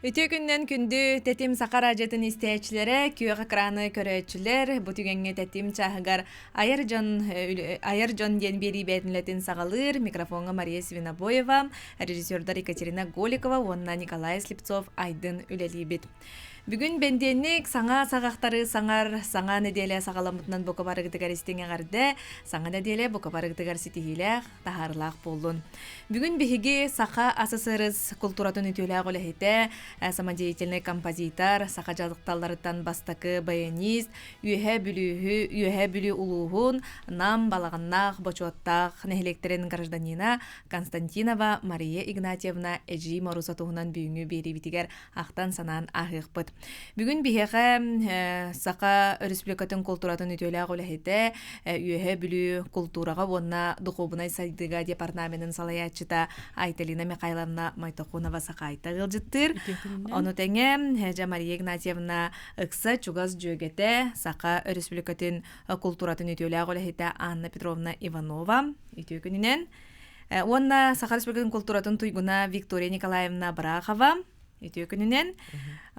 Үтө күннен күндү тетим сакар ажетін истәчләре, күйөк экраны көрәчүләр, бу түгәнгә тетим чаһыгар аяр жон ден бери бәтинләтин сагалыр, микрофонга Мария Свинобоева, режиссердар Екатерина Голикова, онна Николай Слепцов айдын үлелибит. Бүгүн бенденник саңа сагактары саңа неделе сагаламытынан бока барыгытыгар истеңе саңа неделе бока барыгытыгар ситихилэх тахарлах болун. Бүгүн биһиги саха АССР культуратын үтүлээх олэхите самодеятельный композитор, саха жалыкталларыттан бастакы баянист, үйэ бүлүү улуухун нам балаганнах бочуаттах нехилектерин гражданина Константинова Мария Игнатьевна эжи марусатуһунан бүйүңү берибитигер ахтан санаан ахыхпыт. Бүгүн биһэхэ саха республикатын культуратын үтүлээх олэхите үйэ бүлүү культурага вонна духовнай сайдыга департаментин салаячыта Айталина Михайловна Майтохунова сакайта гылжыттыр. Ону теңе Мария Игнатьевна ыкса чугас жөгете саха республикатын культуратын үтүлээх олэхите Анна Петровна Иванова үтүкүнүнен. Онна саха республикатын культуратын туйгуна Виктория Николаевна Брахова үтүкүнүнен.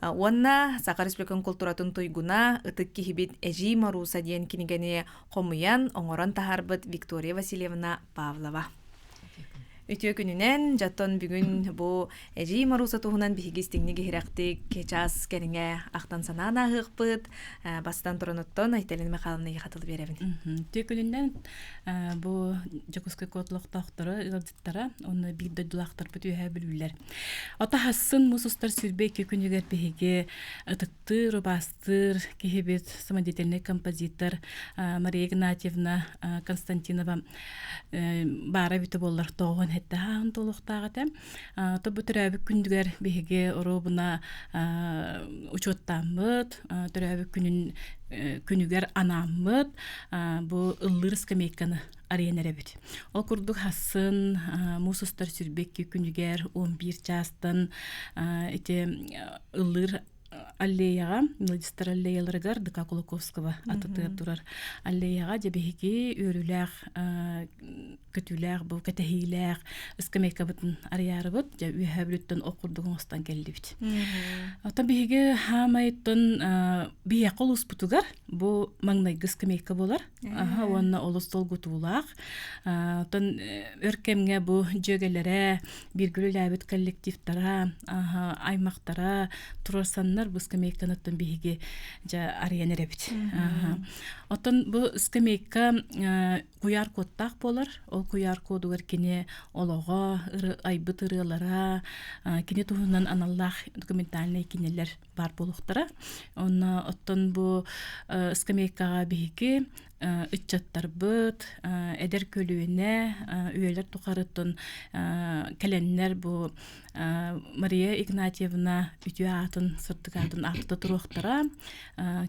Онна саха республикатын культуратын туйгуна ытык кихибит эжи маруса диен кинигени комуян оңорон тахарбыт Виктория Васильевна Павлова. Үтүө күнүнен жаттон бүгүн бу эжи маруса туһунан бихигистиңниги хирактик час кениңе ахтан санаана хыкпыт бастан тураноттон Айталина Михайловна хатыл беребин. Үтүө күнүнен бу жокускай котлоктоктора ылдыттара оны бидде дулактар бүтүө билүлөр. Ата хассын мусустар сүрбей күнүгөр бихиге ытыктыр бастыр кихибет самодеятельный композитор Мария Игнатьевна Константинова бара бите боллар тогон хетте хаан толуктагата то бүтүрөбү күндүгөр биһиге оробуна учоттамыт төрөбү күнүгөр анамыт бу ыллыр скамейканы арыянеребит. Ол курдук хасын мусустар сүрбекки күнүгөр 11 жастан эти ыллыр аллеяга, младистар аллеяларыгар Дыка Кулаковского атытыр турар. Аллеяга жебеги өрүләр, көтүләр, бу катахиләр, скамейка бутын арыярыбыт, жа үйәбүттен окурдугыңстан келдибит. Ата биге хамайттан бия колус бутугар, бу маңнайгы скамейка болар. Онна олостол гутулак. Тан өркемге бу жөгелере, биргүләбит коллективтара, аймактара турасаннар бу скамейканаттан биге жа арыянеребит. Отон бу скамейка куяр коттак болар. Ол куяр кодугар кине олого айбыт ырылара, кине туһунан аналлах документальный кинелер бар болуктара. Онна оттон бу скамейкага биге ыччаттар быт, эдер көлүөнө үйөлөр тукарыттын каленнер бу Мария Игнатьевна үтүатын сыртыгатын акты туруктара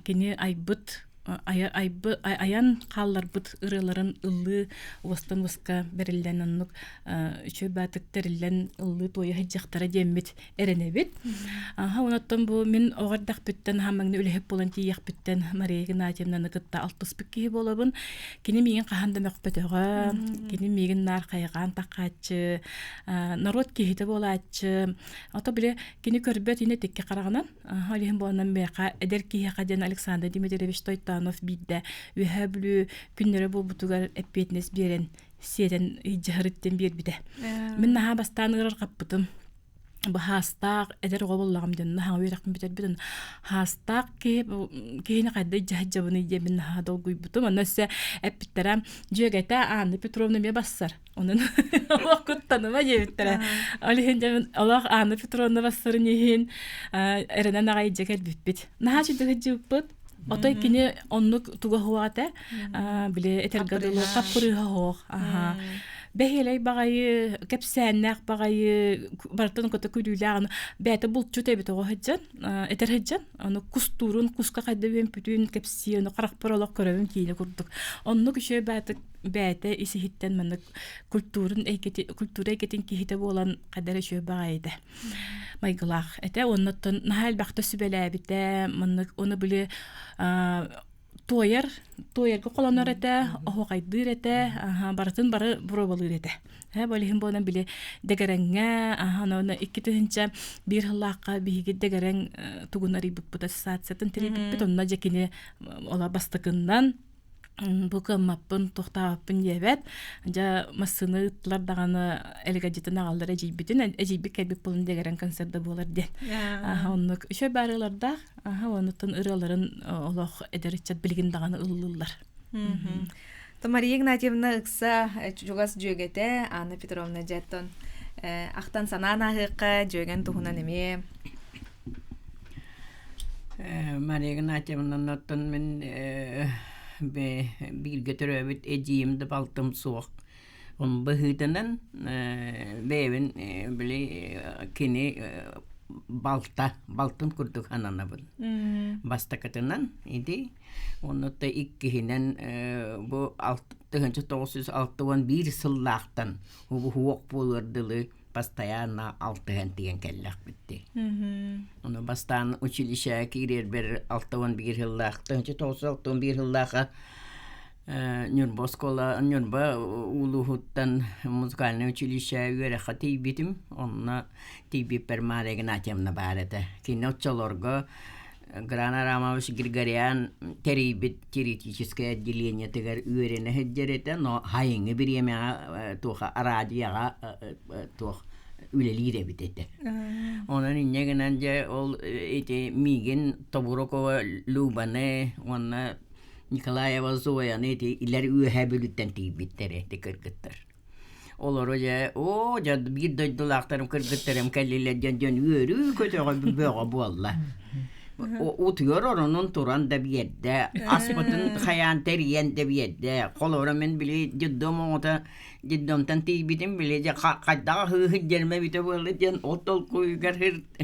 кини айбыт аян қаллар бұт ырыларын ыллы уастан уска берилленнік үші бәтіктерілен ыллы тойы хыджақтара деммет әренебет. Онаттан бұл мен оғардақ бүттен хамаңны өліхіп болан тияқ бүттен Мария Игнатьевнаны кытта 60 бүккеге болабын. Кені меген қағанды мәқпетіға, кені меген нар қайған таққатшы, народ кейті болатшы. Ата біле кені көрбет ені текке қарағынан, олихын боланан бәқа әдер кейі қаден Александр Дмитриевич Тойта бидде үйәбілі күннері бұл бұтығар әппетінес берен сетен жығырыттен бер біде. Мен наға бастан ұрар қаппытым. Бұл хастақ әдер ғобыллағым ден наға өйрақпын бітер бітін. Хастақ кейіні қайды жағы-жабыны емін наға долгуй бұтым. Оны өсе әппеттері жөгәті Анна Петровна ме бассар. Onun vakit tanıma yevittere. Alihin demin Allah Anna Pетровна бассарын ehen erenen ağayı ceket bitbit. Naha çıdığı cıvpıt. Отой кине оннук туга хуата биле этергадылы каппырыга хох. Бехелей багайы кепсәннәк багайы бартын көтө күлүләгән бәте булчу тебет ого хаҗан этер хаҗан аны кустурун куска кадебен бүтүн кепсияны карак паралак көрөм кийне курдук. Онны күшө бәте исихиттен мен культура экетин кихите болан кадәре шө багайды. Майгылах эте оннотон нахал бакта сүбеләбите мен оны биле Тоярга колонор эте, охокайдыр эте, барытын бары пробалыр эте. Болихин болан биле дегереңге, анона 2-нче бир хыллакка биги дегерең тугунари бупта саатсатын трибит онна жекине ола бастыкындан бу кыммаппын тохтааппын дебет жа массыны ытлар даганы элегадитин агалдар эжибитин эжибик кебик болун дегерен концертда болар ден оннук үшө барыларда онутун ыраларын олох эдеричат билгин даганы ыллылар. Мария Игнатьевна ыкса жугас жөгете Анна Петровна жаттон ахтан санана хыкка жөген тухунан эме Мария Игнатьевна ноттон мен bir götürübüt ejiyim de baltım soğuk. On bahıdanan bevin bile kini baltın kurduk anana bun. Bastakatından idi. Onu da ikkihinen bu 1961 sıllardan bu huok bulurdılı Постоянно алтыган деген келлек битти. Оны бастан училище кирер бер 61 жыллак, 1961 жыллакка Нюрба школа, Нюрба улухуттан музыкальный училище үйрәхә тибитим. Онна тибип бер Мария Игнатьевна бар иде. Киночолорга Грана Рамович Григорян терибит теоретическое отделение тегер үйрене хеджерете, но хайыңы бир еме туха радиога тух үлелире битете. Онан иннегенен же ол эти Мигин Тобурокова Любане, онна Николаева Зоя эти илер үйһә бүлүттен тибиттере текергеттер. Олар же о жад бир дойдулактарым кыргыттерем келлелер жан үйрү көтөгө бөгө болла. Utuyor onun turan da bir yerde, asbatın hayan teriyen de bir yerde, koloramenn bile ciddom oda ciddamdan tibitim bile kadda hıccelme bite böyle can otol koygar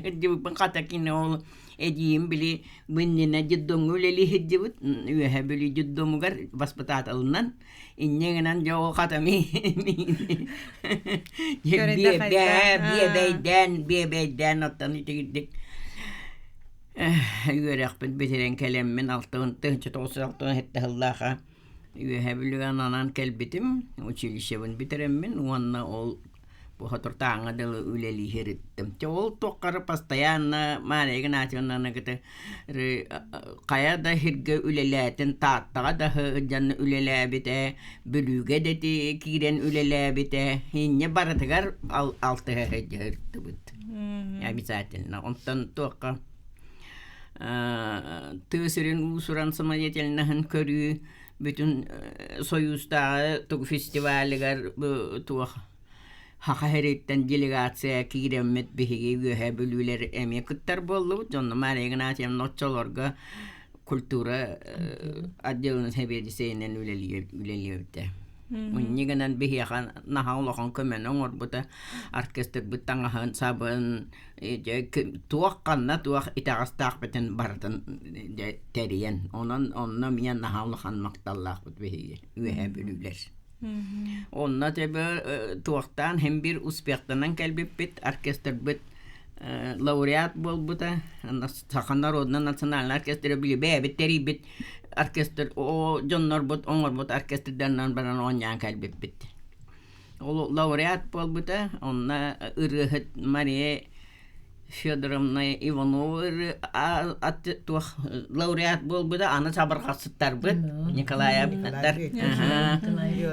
hıccıbın katakine ol ediyim bile binnine ciddom öleli hıccıbıt üye böyle ciddom gar basbatat alınan innegenen jo katami beyden ottan itidik Yörekpet bitiren kelemmin altın tığınçı toğusu altın hette hıllaha Yöhebilügen anan kelbitim Uçilişevin bitiremmin Uanna ol bu haturtağına dalı üleli herittim Ol toqqarı pastayanna Maria Ignatyevna kıtı Kaya da hirge üleletin Tattağa da hıcanı ülelebite Bülüge de kiren ülelebite Hinne baratıgar altığa herittim Ya bir zaten ondan toqqa Tığsırın usuran samayetinden körü bütün Soyuz'da tuk festivaligar bu haka heretten delegatsiya kiremmet bihigi üye bölüler emeği kıttar bollu. Jonno Maria Ignatyevna notçolarga kultura adjılınız hebediseyinen üleliyevde. Munniganan bihiyakan nahawlakan kömen ongor buta orkester butangahan sabın tuakkanna tuak itaqastaqbeten baratan teriyen onna miyan nahawlakan maktallaq but bihiye üye bölüler. Onna tebe tuaktan hem bir uspektanan kelbipit orkester bit laureat bol buta Sakhan Narodna National Orkestra bile bebet teribit orkester o Jonnor bot ongor bot orkesterdan baran onyan kelbipit. O laureat bol buta onna ırıhıt Maria Fyodorovna Ivanova at tuh laureat bol buta ana sabar kasıttar bit Nikolaya bittar.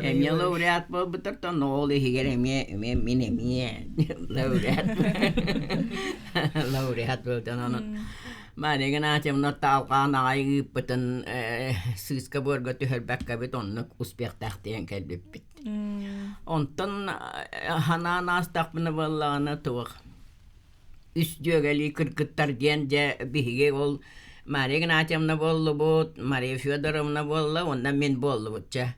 Emye laureat bol buta to no le higer emye mine laureat bol to Maria Ignatyevna tavqana ayıpıtın sızka borga tüherbekka bit onnuk uspektahtiyen kelbipit. Ondan hana nastaqbını vallana tuğ. Üst jögeli kırkıttar diyence bihige ol Maria Ignatyevna bollu bot, Maria Fyodorovna bollu, ondan men bollu botça.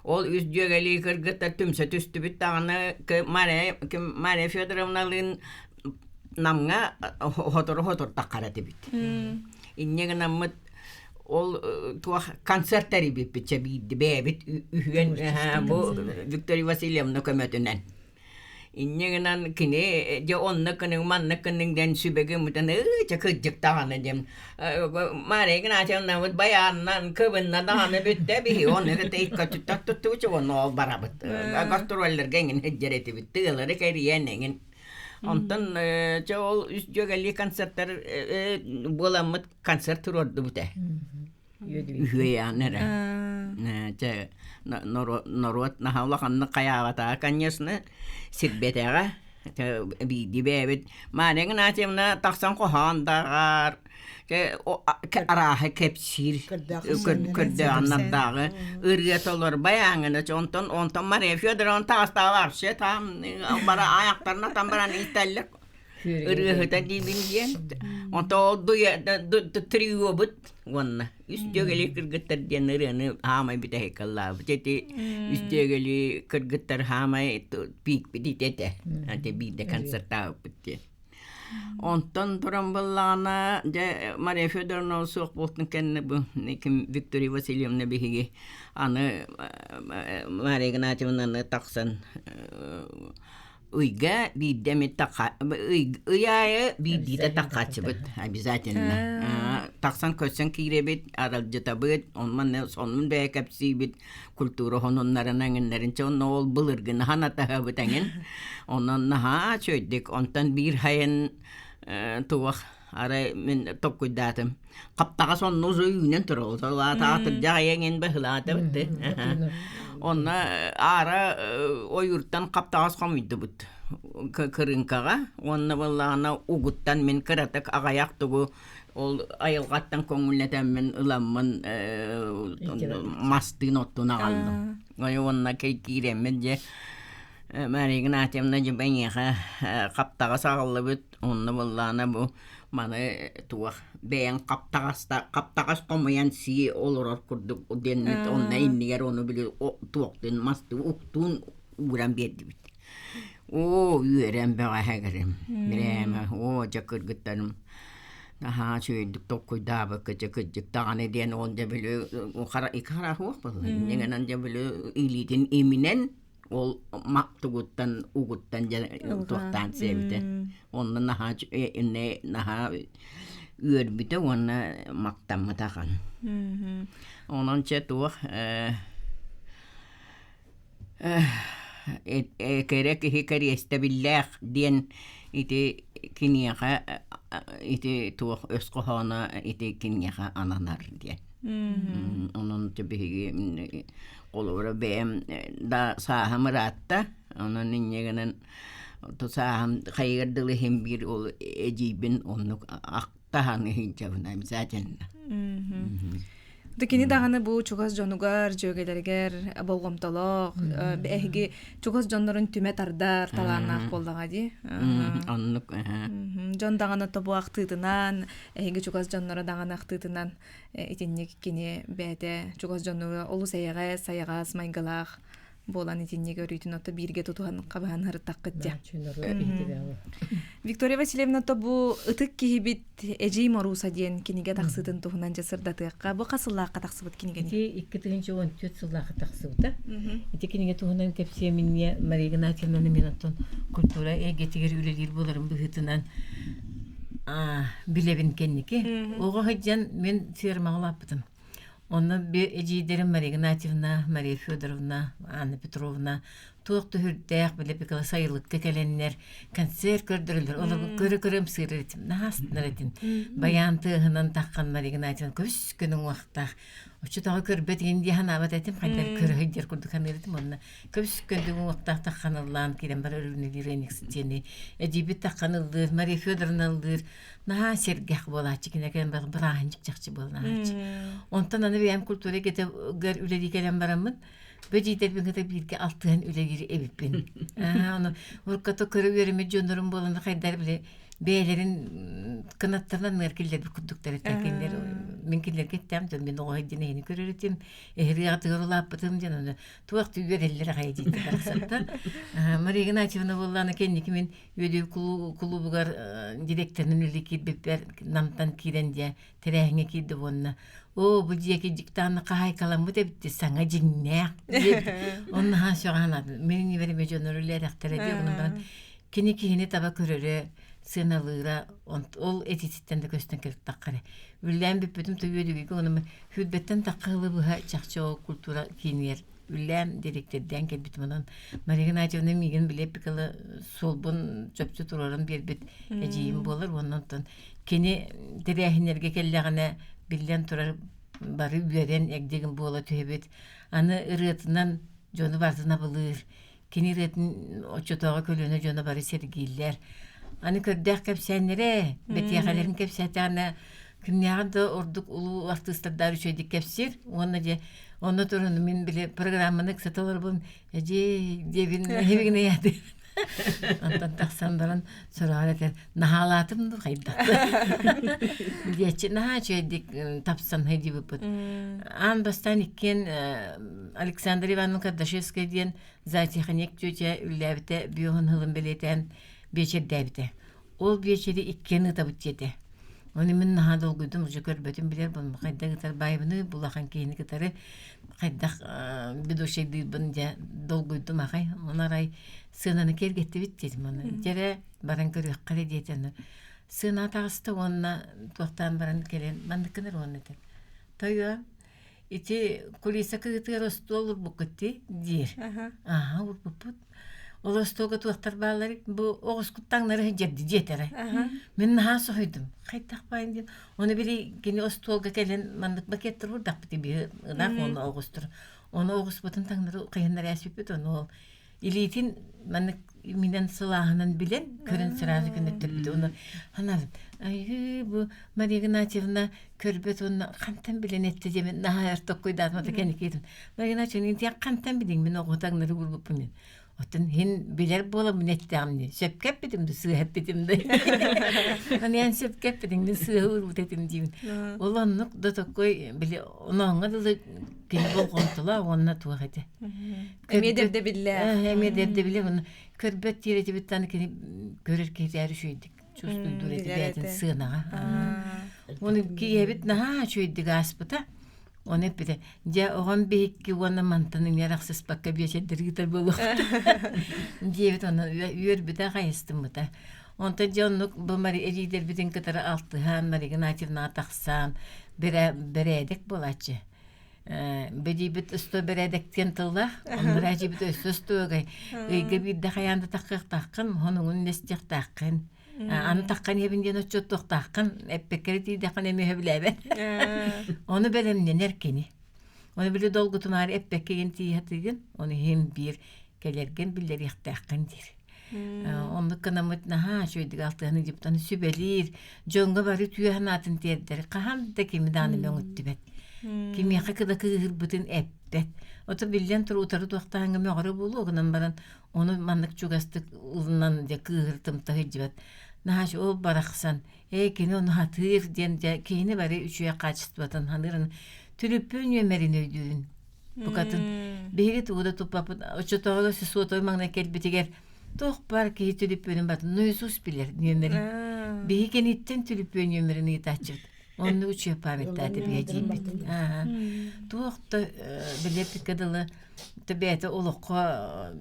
Ol üst jögeli kırkıttar tümse tüstü bit tağını Maria Fyodorovna'lın namga hotor takarati bit. İnnege nammet ol tuah konsertleri bitçe bit bebit ühgen bu Viktoria Vasilyevna kömötünen. İnneğinden kini je onnakının mannakının den sübege mutan çakıcık tağını dem. Mare gına çanna bayandan kıvınna dağını bitte bir onu da ikka tuttu çon ol barabat. Gastroller gengin heccereti bitti ılları keriyenengin. Ondan çoğul üst jögelli konsertler bulamıt konser turordu bu te. Üye nere. Ne ce norot na havla kanna kayavata kanyasını sirbetega bir dibebet manen naçemna taksan ko handar ke o arahe kepsir kırdı anlattağı ırgatolar bayangına ondan mare fiyodron tasta var şey tam bara ayaklarına tam bara isteller ırgata dibindiyen ondan trio but wanna üstögeli kırgıtlar diyenleri hamay bir tehkalla jadi üstögeli kırgıtlar hamay pik bir tete ante bir de konser tav bitti ondan turamballana de Maria Fyodorovna soğuk boltun kenne bu nekim Viktoria Vasilyevna bihigi anı Maria Ignatyevna'nı taksan uyga bir demet taka uyaya bir dite takaçıbıt обязательно taksan kösen kirebet aralcıtabıt onman ne sonun be kapsibit kulturu hononların anginlerin çoğun ol bulurgun hanata bıtangin ondan ha çöydük ondan bir hayan tuğak ara min tokkuydatım kaptağa son nozu yünen turul sola taatır jayengin behlatı bitti onna ara o yurttan kaptağız komuydu bud kırınkağa onna vallana uguttan min kıratık ağayak tuğu ol ayılgattan koңulleten min ılamman mastın ottuna kaldım onna kiremmen je Maria Ignatyevna je ben yaha kaptağa sağlı bud onna vallana bu mana tuah beyan kaptagas komayan si oloror kurduk o dennet onna inniger onu bile o tuokten mastı uktun uran bedi o yürem be hagerim bireme o jakırgıtlarım daha çöydük tokkuyda bakıcık tane diyen onca bile o kara ikara hoş bala yengenanca bile ilitin eminen ol maktuguttan uguttan tuoktan sevdi onun naha ne naha ürbite ona maktamma takan onun çetuh kerek hikari estabillah diyen iti kinyaha iti tuh öskohana iti kinyaha ananar diyen onun tabii olur benim da saham rahatta onun niyeğinin to saham hayırdılı hem bir ol ecibin onu aktahan hincavına zaten. Dikini dağını bu çukas jonugar jögelerger bolgomtolok ehgi çukas jonların tüme tardar talanak boldağa di. Anlık. Jon dağını topu aktıtınan ehgi çukas jonları dağını aktıtınan itinnik kini bede çukas jonları olu sayağaz maygalaq bolan itinnik örütün otu birge tutuhan qabahan hırtak kıtja. Viktoria Vasilyevna to bu ıtık kihibit eci morusa diyen kinige taqsıdın tuhunan jasırdatıqqa bu qasıllaqqa taqsıbıt kinigeni. Iti ikkitiginci 14 sılaqqa taqsıbıta. Iti kinige tuhunan kepsiye minniye Maria Ignatyevna'nın minatton kultura getiger üledir bolarım bıhıtınan bilebin kenniki. Oğa hıccan men firmağılapıdım. Onu bir eciderim Maria Ignatyevna, Maria Fyodorovna, Anna Petrovna tuğuktu hürdeyek bile bir kala sayılıkta gelenler konser kördürülür. Onu körüm sığırıtım. Nahasınlar etin. Bayan tığının takkan Maria Ignatyevna kös günün vaxtaq. Oçu tağı körbet indi hanavat etim. Haydar körü hüdyer kurduk haneritim onunla. Kös günün vaxtaq takkan Allah'ın kirem bara ölünü lirenik sitiyeni. Ecibit takkan ıldır, Maria Fyodorovna ıldır. Naha sergah bola çikine gelen bakın bırahancık çakçı bola nahaçı. Ondan anı benim kultura gete gör üledi gelen baramın. Böceyler ben kadar birge altığın üleleri evip ben. Onu vurkata körü verimi jonlarım bolanda haydar bile beylerin kanatlarından merkiller bir kudukları tekenler. Minkinler gittim canım ben o haydine yeni körüretim. Ehriyatı yorulapıtım canım. Tuvaktı üverellere haydiydi baksatta. Maria Ignatyevna bollana kendi kimin ödü kulu bugar direktörünün ülke bir namtan kiren diye terehine kirdi bununla. о бу диеки диктаны кахай каламы депти саңа жиннеак онна ха шогана мени береме жонорулер актара дегенен кини кини таба көрөрө сыналыра ол этититтен де көстөн келип таккары үллән бүппүтүм төйөдүгү ону хүдбеттен таккылы буга чакчо культура кинер үллән директорден келбит мунун Мария Игнатьевна миген билеп бикалы солбун чөпчү турарын бербит эжиим болор оннон кини дерехинерге келлегене билен турар бары үйрен эгдеген бола төбөт аны ырытынан жону бардына булыр кини ырытын очотога көлөнө жону бары сергейлер аны көрдөх кепсенере бетигалерин кепсетаны кимнягында ордук улуу артисттар үчөйдүк кепсир онно турун мен биле программаны ксаталар бун дебин хебигне яды антан таксан баран соралатер нахалатым кайда дечи наха чөйдик тапсан хеди бут ан бастан иккен Александр Ивановна Кардашевская ден затеханик чөчө үлләбите биогон хылын белетен бечер дәбите ол бечери иккени табыт жете оны мен наха долгуйдум уже көрбөтүм билер бун кайда гытар байбыны булахан кейини гытары кайда бидошейди бун жа долгуйдум акай онарай сынаны кергетти бит дедим аны жере баран көрөк кале дейтен сына тагысты онна токтан баран келен мандыкыныр онна деп тойо ити кулиса кытыр стол букытти дир урпупут ол столга туактар баалар бу огус куттаңнары жерди жетере мен наха сойдум кайтакпайын деп оны били кини столга келен мандык бакеттер бурдак бити би ына оны огустур оны огус бутун таңнары кыйындар ясып оны ол илитин мандык минен сылахынан билен көрүн сразу күнөттүр оны ана бу Мария Игнатьевна көрбөт оны кантан билен этти демен наха артык койдатмата кенекейдим Мария Игнатьевна тияк кантан билин мен огутаңнары бурбуппун мен Оттан хин билер бола минеттамни. Сөпкеп битимди, сыйып битимди. Анан сөпкеп битимди, сыйып битимди. Олоннук да такой биле ононга да кин болгонтула онна туагыты. Эмедерде биле. Эмедерде биле көрбөт тирети биттан кини көрөр кетери шүйдик. Чувствую дурети бетин сыынага. Оны киебит наха шүйдик аспыта. Оны бите жа оган бейки вона мантанын яраксыз пакка бечедергитер болук. Дебит оны үйөрбүтэ кайыстымыта. Онта жоннук бу мари эжидер битин кытары алтыхан Мария Игнатьевна атаксан бередек болачы. Бедибит өстө бередектен тылла, онра жибит өстөгөй. Ыйга бидде хаянда таккын, хонуңун нестек таккын. Аны таккан ебинден өчөт токтаккын, эппекерти дакан эме хөблөбөт. Оны белемнен эркени. Оны биле долгу тумар эппеккен тиятыгын, оны хем бир келерген билер яктаккын дир. Оны канамыт наха шөйдүк алтыны диптаны сүбелир, жонго бары түйөнатын тердер. Кахамда кими даны мөңүттүбөт. Кими хакыда кыгырбытын эппет. Ото билен турутары токтаңы мөгөрө болу, огунан баран оны мандык чугастык улунан же кыгыртым тахыжбат. Наш ол бараксан, кини оны хатыр ден же кини бары үчүе качыстыбатын ханырын түлүппүн өмерин өйдүүн. Букатын беги тууда тупапыт, очотоголо сосуотой маңна келбитигер тох бар ки түлүппүнүн батын нөйсус билер өмерин. Беги кениттен түлүппүн өмерин итачып. Onu uçuyor pamitler de bir acayip. Tuğukta bilip kadını tabiatı olukka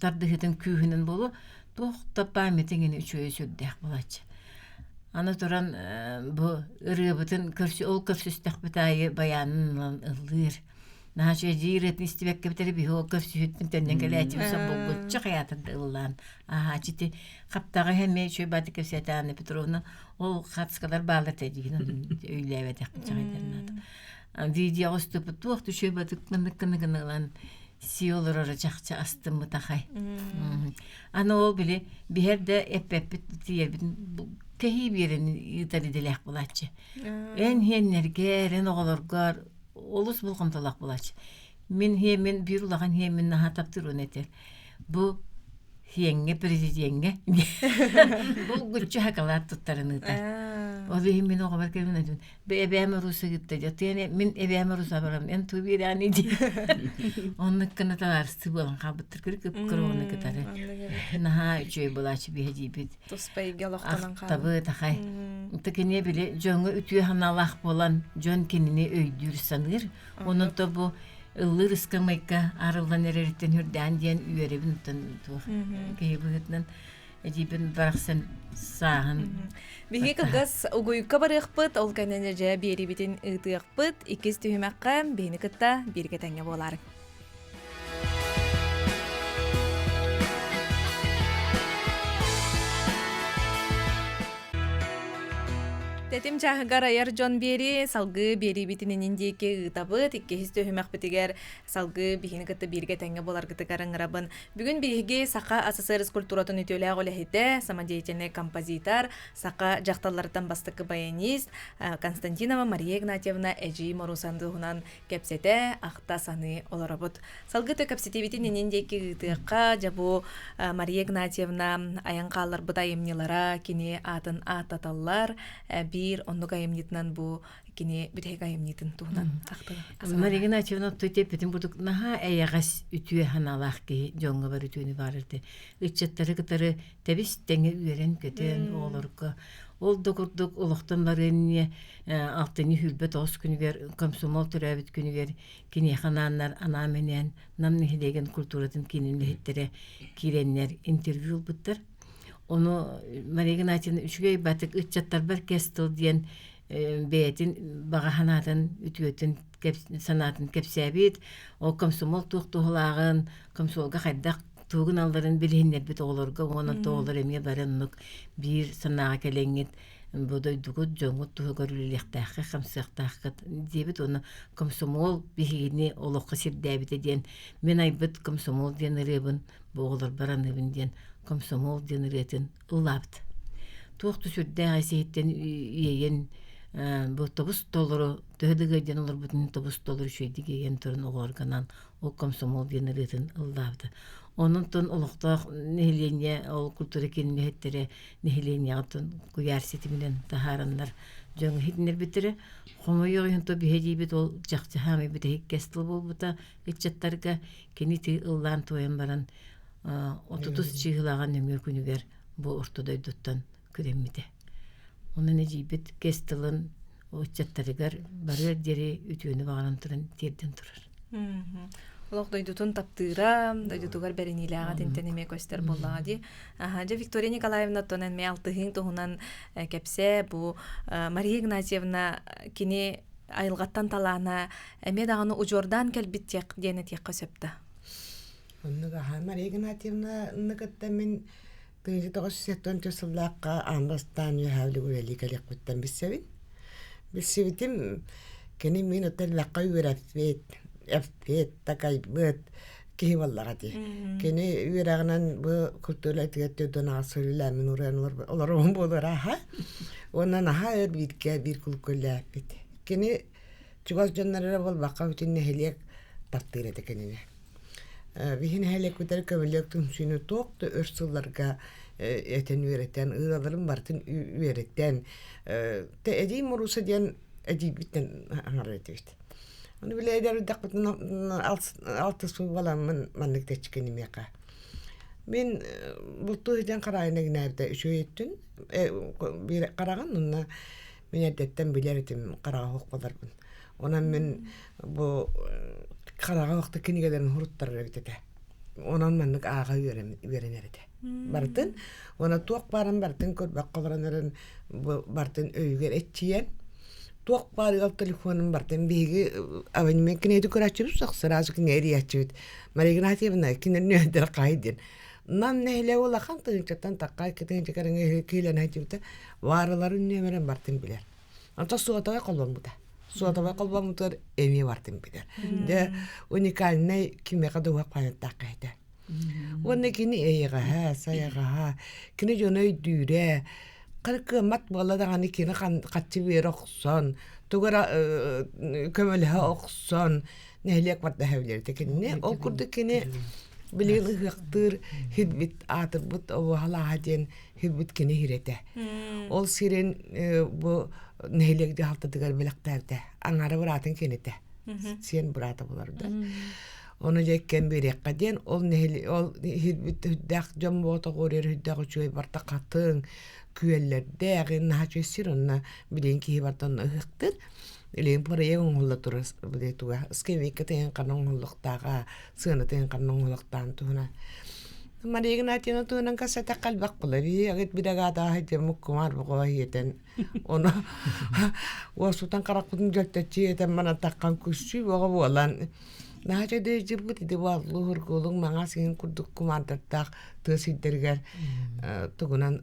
tardığıtın kühünün bolu. Tuğukta pamitinin uçuyor sürdük bulacak. Anlatan bu ırıbıtın kürsü ol kürsüstek bitayı bayanın ılır. Naşe jiret istibek kebiteri bir o kürsü hüttün tenden geleceğim sabuk çok hayatında ıllan. Ciddi kaptağı hem şöyle batı kürsüte anne Petrovna o kaç kadar bağlı tecrübin öyle evet yapacağım. Video üstüp tuğdu şöyle batı kınıkınıkınıklan siyolar olacakça astım mı takay. Ana o bile bir yerde ep diye bir kehi bir yerini yıtarı dilek bulacak. En henlerger en oğulurgar olus bulgum talak bulacak. Men hemen bir ulağın hemen naha taptırın eter. Bu hiyenge prezidenge. Bu güçlü hakalar tuttarını da. O bihim min o kadar kelime edin. Be ebeme rusa gitti. Yani min ebeme rusa baram. En tu bir yani di. Onun kana talar sıvılan kabıttır kırık kırık katarı. Naha üçü bulaşı bir hecibit. Туспай гелохтанан Tabi takay. Tekene bile jonga ütüye hanallah bolan jon kenini öydür sanır. Onun da bu ılır ıskamayka arılan ereritten hürden diyen üyerebin tuh. Keyibigitnen ecibin baraksan sağın. Биһиги кылгас угуйка барыахпыт, ол кэнэнэжэ биэрибитин ыытыахпыт, иккис түһүмэккэ биһини кытта бииргэ тэҥҥэ буолаар. Тетим чаһыгар аяр дьон биэри салгы биэрибитин ининдиикке ыытабыт, иккис түһүмэхпитигэр салгы биһини кытта бииргэ тэҥҥэ буолар гытыгар ыҥырабын. Бүгүн биһиги саха СССР культуратын үтүөлээх олэһите самодеятельный композитор, саха жакталлардан бастыкы баянист Константинова Мария Игнатьевна эжи морусандыгынан кепсете ахта саны олоробут. Салгы тө кепсетибитин ининдиикке ыытыакка жабу Мария Игнатьевна аяңкаалар быта эмнилара кини атын ататаллар бир оннук айымнитынан бу кини бүтек айымнитын туһунан ахтыга. Мария Игнатьевна төтеп битин будук наха эягас ütüе ханалах ки жонга бар ütüөнү барырды. Ыччаттары кытары тебис теңе үйрен көтөн олорго. Ол докурдук улуктанлар энне алтыны хүлбет ос күнүгер комсомол төрөбүт күнүгер кини хананнар ана менен намны хедеген культуратын кинилеттере киреннер интервью буттар. Onu Мария Игнатьевна üçgey batık ıççattar bir kestil diyen beytin bağahanatın ütüyötün sanatın kepsebit o komsomol tuğtuğulağın komsolga haydak tuğun alların bilhinler bit olurga onun tuğular emye baranlık bir sanağa kelengit bu doyduğu jongut tuğu görülülektaki kamsıqtaki debit onu komsomol bihini oluqqa sirdebit diyen men aybıt komsomol diyen rıbın bu olur baranıbın diyen komsomol denireten ulapt. Tuğtu sürde aysetten üyeyen bu otobüs doluru döhedege den olur bütün otobüs doluru şöydige yen turun organan o komsomol denireten ulaptı. Onun ton uluqta nehlenye o kultura kenettere nehlenye atın kuyarseti bilen taharanlar jöng hitner bitire homoyo yonto bihejibit ol jaqjahami bite kestil bolbuta etchattarga keniti ullan toyan baran 30 çığılağın ömür günüger bu ortadoyduttan küremmide. Onun ecibet kestilin o çattarıgar barır deri ütüğünü bağlantırın terden durur. Олох дойдутун таптыра, дойдутугар беренилага тентенеме көстер боллага ди. Жа Виктория Николаевна тонен ме алтыгын тугунан кепсе бу Мария Игнатьевна кини айылгаттан талаана эме даганы ужордан келбиттек дене тек көсөптө. Оннуга Мария Игнатьевна ныкытта мен 1980 жыллакка Амбастан яхавлы үрели келек буттан бисебин. Бисебитим кени мен отеллакка үрәфет, эфет такайбыт ки валлага ди. Кени үрәгнән бу культура тегәттән асылла мен үрәнләр олар он булара ха. Оннан ха биркә бир кулкөлләп бит. Кени чугас җаннары бул бака бүтән нәһилек таптыра дигәнне. Биһин хәле күтәр көмөлөк түмсүнү тоқты өрсылларга этен үйрәтән ыаларын бартын үйрәтән те эди моруса дигән эди биттен аңарыйт. Аны биле дәр дәкътен алты су балам маннык тәчкәне мека. Мен бу тойдан карайына генә дә үшөйттен бир караган унна мен әдәттән биләрдем карага хоккаларбын. Онан мен бу карага вакытта кинигелерин хуруттарга битете. Онан менник ага үйренерде. Бартын, она туак барын бартын көрбәк калранарын бартын өйгер этчиен. Туак бары телефонун бартын биги аванмен кинеди көрачып саксыразы кинери ячып. Мария Игнатьевна кинен нөдер кайдын. Нам нехле ола хантын такай кетен чекерин килен айтыпты. Варыларын нөмерен бартын билер. Анта суатага калган буда. Суатага калган мутар эми бартын билер. Де уникальный кимека дуак панаттакайда. Онна кини эйга саяга кини жөнөй дүрэ кыркы мат баладаганы кини катчы бер оксон тугара көмөлө оксон нелек барда хавлер текинне ол курду кини Билин ыхтыр хидбит атырбыт овала ден хидбит кини хирете. Ол сирен бу нехилегде халтыдыгар билектәвде. Аңары буратын кинете. Сен бурата буларда. Onu jekken berek dен ол нехил ол хидбит хүддәк жомбото горер хүддәк үчөй барта катын күеллерде агын хачесирonna билин ки бартан ыхтыр. Илин порая оңолла турас биде туга. Скевик тен канон холлоктага, сына тен канон холлоктан туна. Мария Игнатьевна туна касата калбак булари, агет бидагада хайте муккумар богойтен. Оны осутан каракутун жөттөчи этен мана таккан күшү бого болан. Нахача де жибут де валлур голун мага син курдук кумандаттак тысиддергер тугунан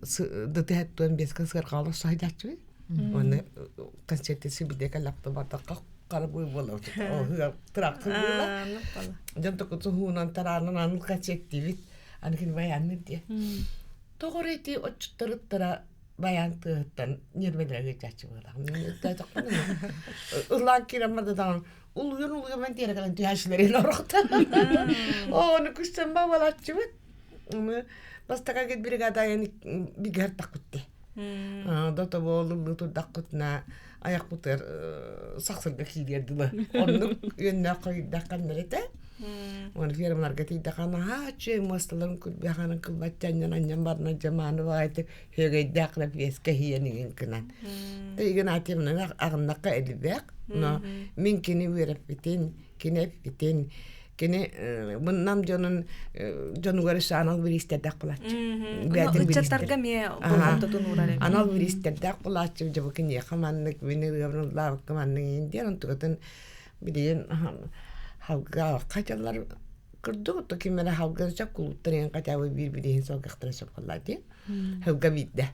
дытеттен бескасгар калып сайдачы. Оны концертisi bir de kalapta bardak karabuy bolot. O traktor bola. Janto ko hunan taranan an kaçektivit. Anikin bayan diye. Togoreti oçtırıttıra bayan tığıttan nirmelere geçaçı bola. Ulan kiramadadan uluyor ben diye kalan yaşları norokta. Onu kustan babalatçı mı? Onu bastaka git brigada yani bir ger takutti. Dota bollu tudakutna ayak puter saksırga kilirdiler. Onu yönüne koydakan nerede? Onu firmalar getirdikan ha çey mastaların kulbahanın kulbatçanyan anyan barna zamanı vardı. Hege dakla piyes kehiyenin kınan. Teygen atimna ağnaka elbek. No minkini verip bitin, kine bitin. Kene bundan canın sanal bir istedak bulat. Uçatlarga me bolupta tunurare. Anal bir istedak bulat jabı kene kamanlık beni gavranlar kamanlık indiyan ontugatın bilen havga kaçalar kırdı to kimere havga çak kulutların kaçavı birbirine sokaklara sokulladı. Havga bitti.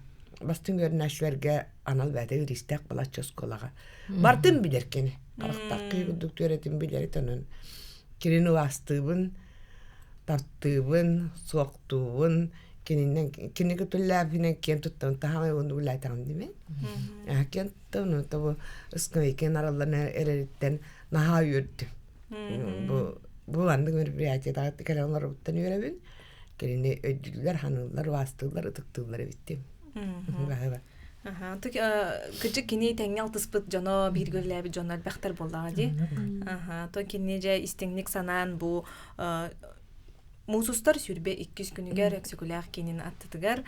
Bastın görünüşlerge anal vade bir istek bulat çoskolaga. Bartın bilir kene. Karaktak kıyıgıdık öğretim bilir tanın. Kirini vastıbın, tarttığın, soğuktuğun, kini kötülerine ken tuttuğun tahammül onu ulaytan değil mi? Ken tuttuğunu tabi ıskıveyken aralarına ereritten naha yürüdü. Bu andık bir priyatı dağıttı kalanlar ottan yürübün. Kirini ödüller, hanımlar, vastılar, ıtıktılar bitti. Tuk küçük kini tengel tıspıt jono bir görlebi jono albaxtar bolla di. To kini je istinglik sanan bu Musustar sürbe 200 günüger eksiküler kinin attıtıgar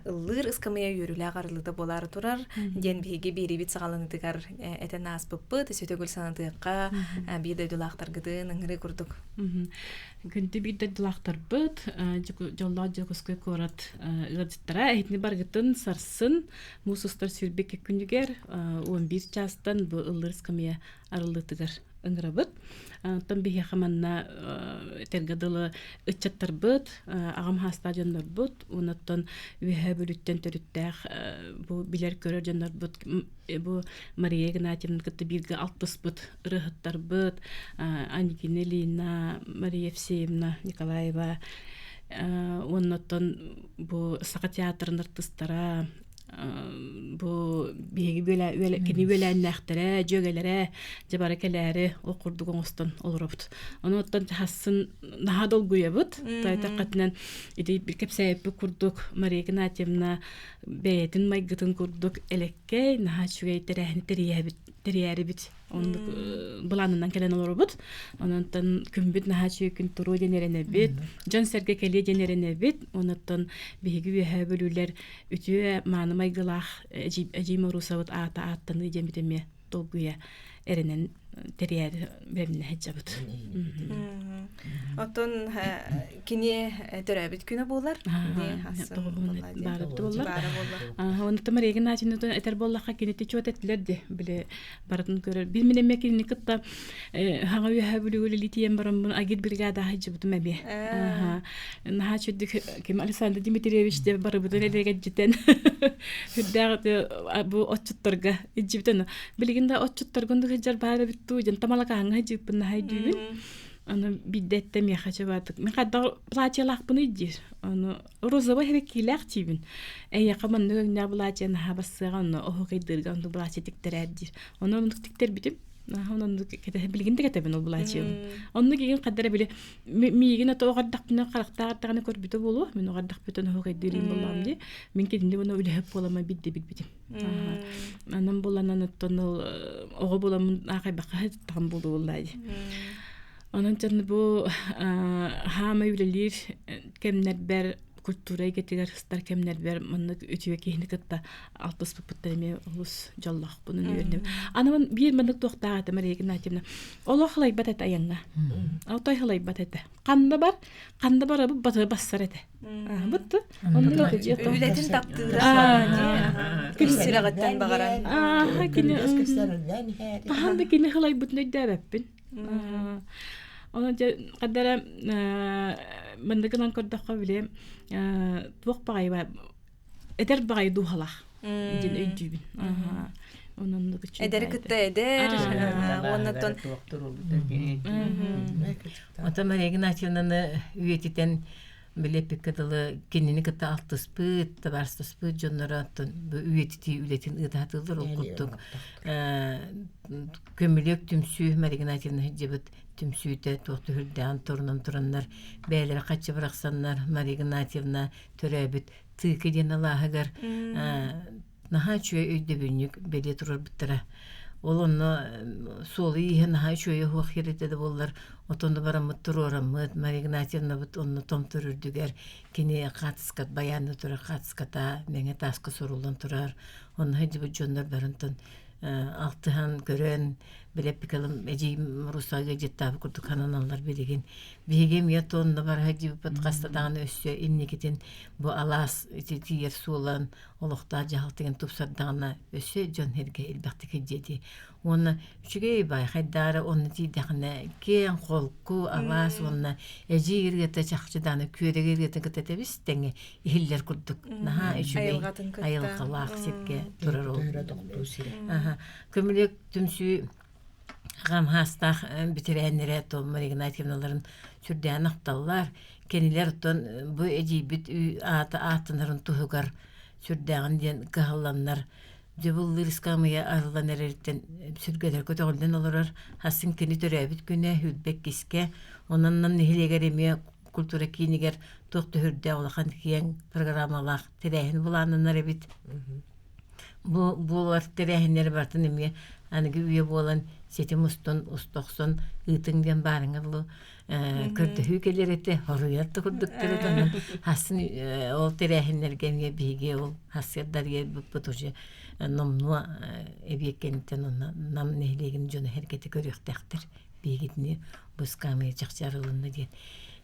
ılır ıskamaya yürüler arılıda bolar turar den bege biri bit sağlanıdıgar eten aspıppı tesötegül sanadıqqa bir de dulaqtar gıdın ıngırı kurduk. Günde bir de dulaqtar bıt jolla jokuskı korat ıgıdıttara etni bargıtın sarsın musustar sürbe 2 günüger 11 çastan bu ılır ıskamaya arılıdıgar ıngırabıt. Tam bir yamanna tergadılı ıçattır bıt, ağam hastajanlar bıt, onattan ühe bölütten törüttəq, bu biler körər janlar bıt, bu Maria Ignatyevna kıttı birgə altıs bıt, ırıhıttar bıt, Anikina Lina, Maria Evseyevna Nikolayeva, onattan bu Saqa teatrın artistara, bu bigi böyle kini bölənləxtərə, jögələrə, jabarakələri okurduk oňustan olurupd. Ondan hassın naha dolguya bud. Taytaqatnan idi bir kep säbep kurduk. Maria Ignatyevna beytin maygıtın kurduk elekke naha şugay terehni teriyäri bit. Onu bulanından kelen olurupd. Ondan kümbüt naha şükün turu denerene bit. Jon serge keliye denerene bit. Ondan bigi we bölüler ütüye manı maygılaq ejim rusavut attanı jemideme dolguya erenen teriyäri berine hejabıt. Oton kini törəbit günü bolar. Onu tamar egen açını da eter bollaqa kineti çot etlerdi bile baratın görür. Bir mine mekini kıtta hağa we bölügülü litiyem baram bunu agit brigada hejabıt mebi. Naha çödük Kemal Alexander Dimitrievich de barabıdan elege jiten. Hüddağdı bu otçutlarga ejibten. Biliginde otçutlargındı hejar bara bittu jan tamalaka hanga hejibin haydübün. Onu biddettem yaxaçabatık. Men kadar plaçalaq bunu idir. Onu rozava herekilaq tibin. Yaqaman nögne plaçana habasıgan o hoqidırgan du plaçetikter addir. Onu tikter bitim. Онны кете билгинде кетебин ол булачы. Онны кеген каддара биле миген ата огардакпына карактаганы көрбүтө болу. Мен огардакпытын хогайдырым болам ди. Мен кединде буну үлеп болама бидде битбитим. Анан боланан оттон ого болам акай бака тагын болду буллай. Онан чын бу хама үлелир кемнер бер культура гетигер стар кемнер бер мынны үтүе кехни кытта алтыс пыттар эме улус жаллах бунун үйрөнүп. Анан бир мындык токтааты Мария Игнатьевна. Олохлай батат аянга. Аутай халай батат. Канда бар бу баты бассар эте. Бутты. Онда Үлетин таптыра. Кирсирагаттан багаран. Ханды кини халай бутны дәрәппин. Ona kadar mendekatan kordakka bile tuak pakai ba eder pakai duhalah jin öydübün. Onun da küçük. Eder kıtta eder. Ondan Ota Maria Ignatyevna'nı üyetiten bile pikadalı kendini kıtta altıspıt, tabarstaspıt jonnaratın bu üyetiti ületin ıdatılır okuttuk. Kömülük tümsü Maria Ignatyevna hicabıt tümsüyte tohtu hürden turanlar beyler kaçı bıraksanlar Maria Ignatyevna törebit tıkı den Allah'agar naha çöye öydü bünyük beli turur bittere. Olonu solu iyi naha çöye huakirete de bollar otonda baramıt tururamıt Maria Ignatyevna bit onu tom tururdüger kini katskat bayanı turar katskata menge taskı soruldan turar onu hicabı jonlar barıntın altıhan gören bilep bikalım eceyim Rusaga jettabı kurduk kanallar bilgin bigem yatonda var hacı podcast'tan ösüyor innikitin bu alas itiyer sulan oloqta jahaltegen tupsardana ösü jon herge elbaqtiki jedi onu üçüge bay haydara onu tidaqne ken qolku alas onu eceyirgete çaqçıdan köregirgete ketetebis tenge ihiller kurduk naha üçüge ayılqalaq sepke turar ol kömülük tümsü Gam hastah bitirenlere to Maria Ignatyevnaların sürdüğün aktallar keniler ton bu ecibit atınların tuhugar sürdüğün diyen kahallanlar cebullu riskamaya arılan ereritten sürgeder kötüğünden olurlar hasın keni törebit güne hüdbek kiske onunla nihileger emeye kultura kiniger tohtu hürde olağan kiyen programalar terehin bulanınlar ebit bu var terehinleri bartın emeye anıgı üye bolan Setim ustoqson ıtыңден барыңырлы көрдөһүү келерете хорuyatты курдуктары хасын ол терехиннерге ме биге ол хасырдар бутуже номнуа эбеккентен нам нехлеген жона херкети көрүктактыр бигитни бускамы жакчарылынды ден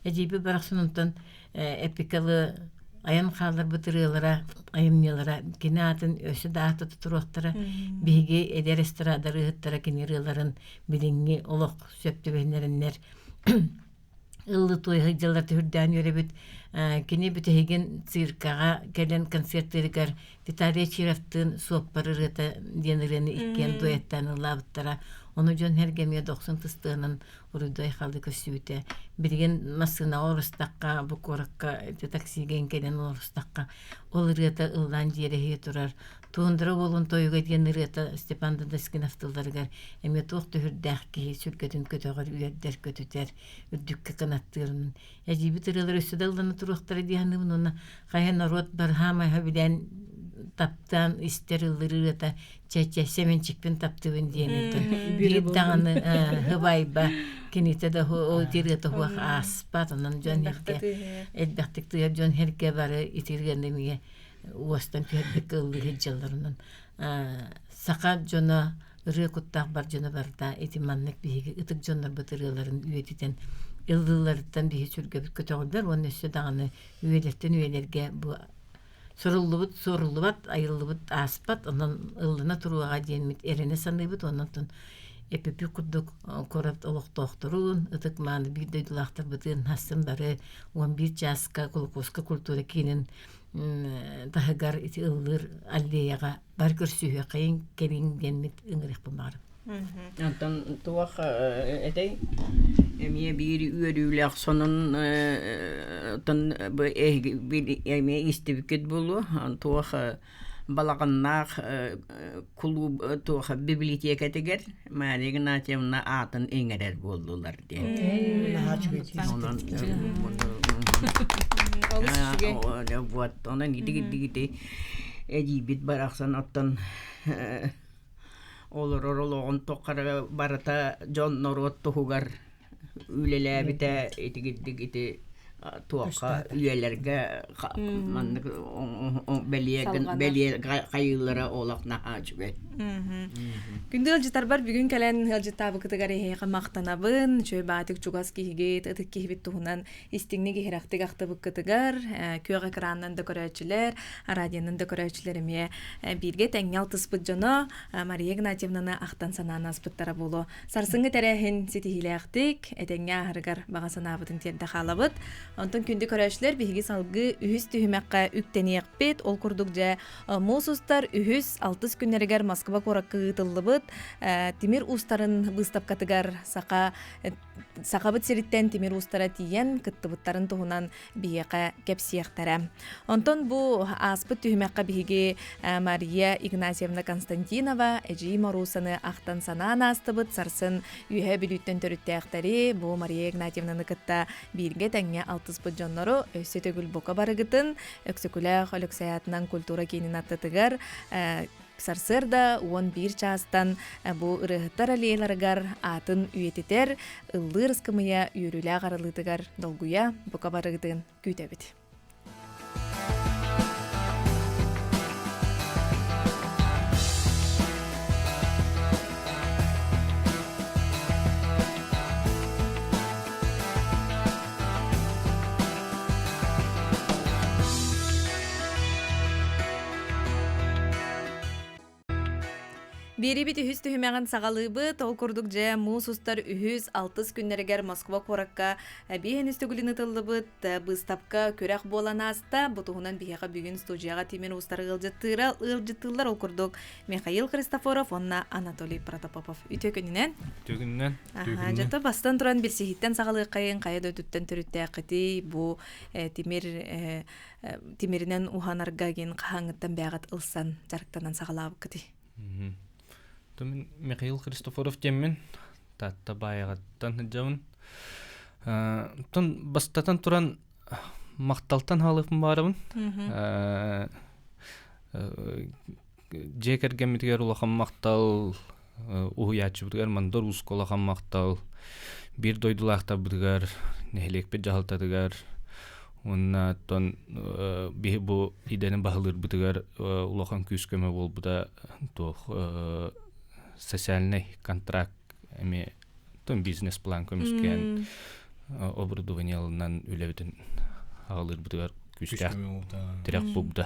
эжиби бараксынынтан эпикалы Ayın kalır bıtırılara, ayımnyalara, kinatın ösü dağıtı tuturuqtara, bihge eder estradarı hıttara kiniriların bilingi oluq söptü behnerinler. Illı toy hıcılar tühürden yörebit, kini bütehegen sirkağa gelen konsertlerikar, detariye çiraftın soğupparı rıta denirini ikken duetten ılavıttara, onu jon hergemiye 90 tыстığının uruday kaldı kösübüte. Birgen masına orustaqqa, bu korakka, taksigen gelen orustaqqa, ol rıta ıldan jerehe turar. Tuğundara olun toyuga diyen rıta Stepan Dadaskin aftallargar, eme toğtu hürdağki, sürgötün kötüğür, üyerder kötüter, ürdükki kanattırının. Ecibi tırılar üstüde ıldanı turuqtara diyanımın ona, kayan arot barhama habilen taptan isterilleri da çeçesemen çıkpın taptıvın diyenirdi. Bir dağını hıbayba kinite de o dirgete huaq aspat onun jon herke elbaqtik tuyar jon herke barı itirgenemiye uastan körbek ıllı hicjallarının saqa jona ırı kuttaq bar jona barda etimanlık bihigi ıtık jonlar batırıların üyetiten ıllılardan bihi sürgebit kötüğüller onun üstü dağını üyelerden üyelerge bu sorullubat, ayıllıbat, aspat, ondan ıllına turuğa diyenmit erene sanıybıt, ondan epepi kurduk, korat oluq toxturun, ıtık mağını bir döydülaqtır bıtın, hasın barı, 11 jaska, kulukoska kultura kinin, dağıgar iti ıllır, alleyağa, bar görsühü kayın, kelin genmit, ıngırıq bulmarım. Ondan tuaq etey emiye biri üyerüylek sonun ondan bu emiye istibikit bulu tuaq балаганнах клуб туха библиотека тегер Мария Игнатьевна атын эңерер болдулар ди. Онан вот онан иди эдибит бараксан оттон олорологон токкара барата Джон Норот тухугар үлеләбите этигиддигите туакка үелерге белие кайыллара олакна ачбет. Күндө ылжытар бар бүгүн келен ылжытабы кытыгар эхе мактанабын, чөй батык чугас кихигет, ытык кихибит тухунан истиңни кихирактык актыбык кытыгар, күйөг экранынан да көрөчүлөр, радионун да көрөчүлөр эме бирге теңел тыспыт жоно Мария Игнатьевнаны актан сананаспыттара болу. Сарсыңы терехин ситихилектик, этеңге ахыргар бага санабытын терде халабыт. Онтон күндө көрөчүлөр биги салгы үһүс түһүмәккә үктениекпет, ол курдук же мусустар үһүс 6 күннәргәр Москва кораккы тыллыбыт, тимир устарын быстапкатыгар сакабыт сериттен тимир устара тиен кыттыбыттарын туһунан биеқә кепсиектәре. Онтон бу аспыт түһүмәккә биги Мария Игнатьевна Константинова эжи Марусаны актан санаана астыбыт сарсын үйе билүттен төрүттәктәри бу Мария Игнатьевнаны кытта бирге тәңгә 60 жоннору өсөтөгүл бока барыгытын өксөкүлә холексаятынан культура кенин аттыгар Сарсырда 11 частан бу ырыгыттар алейларыгар атын үйететер ыллыр скымыя үйрүлә гарылытыгар долгуя бока барыгытын күтәбит. Берибит үһүс түһүмәгән сагалыбы тол курдук же мусустар үһүс 6 күннәргәр Москва коракка биһен үстүгүлүн тыллыбыт быстапка көрәк боланаста бутугунан биһәгә бүгүн студияга тимир устар ылжытылар ол курдук Михаил Христофоров онна Анатолий Протопопов үтөкүннән жата бастан туран билсихиттен сагалык кайын кайда өтүттен төрүттә кыты бу тимиринен уханарга ген кахаңыттан бягат ылсан жарыктанан сагалабы кыты. Мен Михаил Христофоров теммен татта баягаттан жамын. Тон бастатан туран макталтан халыпын барабын. Жекерге митгер улахан мактал уячы биргер мандор усколахан мактал бир дойдулакта биргер нехлекпе жалтадыгар. Онна тон бу иденин бахылыр битгер улахан күскөмө болбуда тох социальный контракт эми тон бизнес план көмүскөн оборудованиялынан үлебитин алыр бутугар күстәк тирак булды.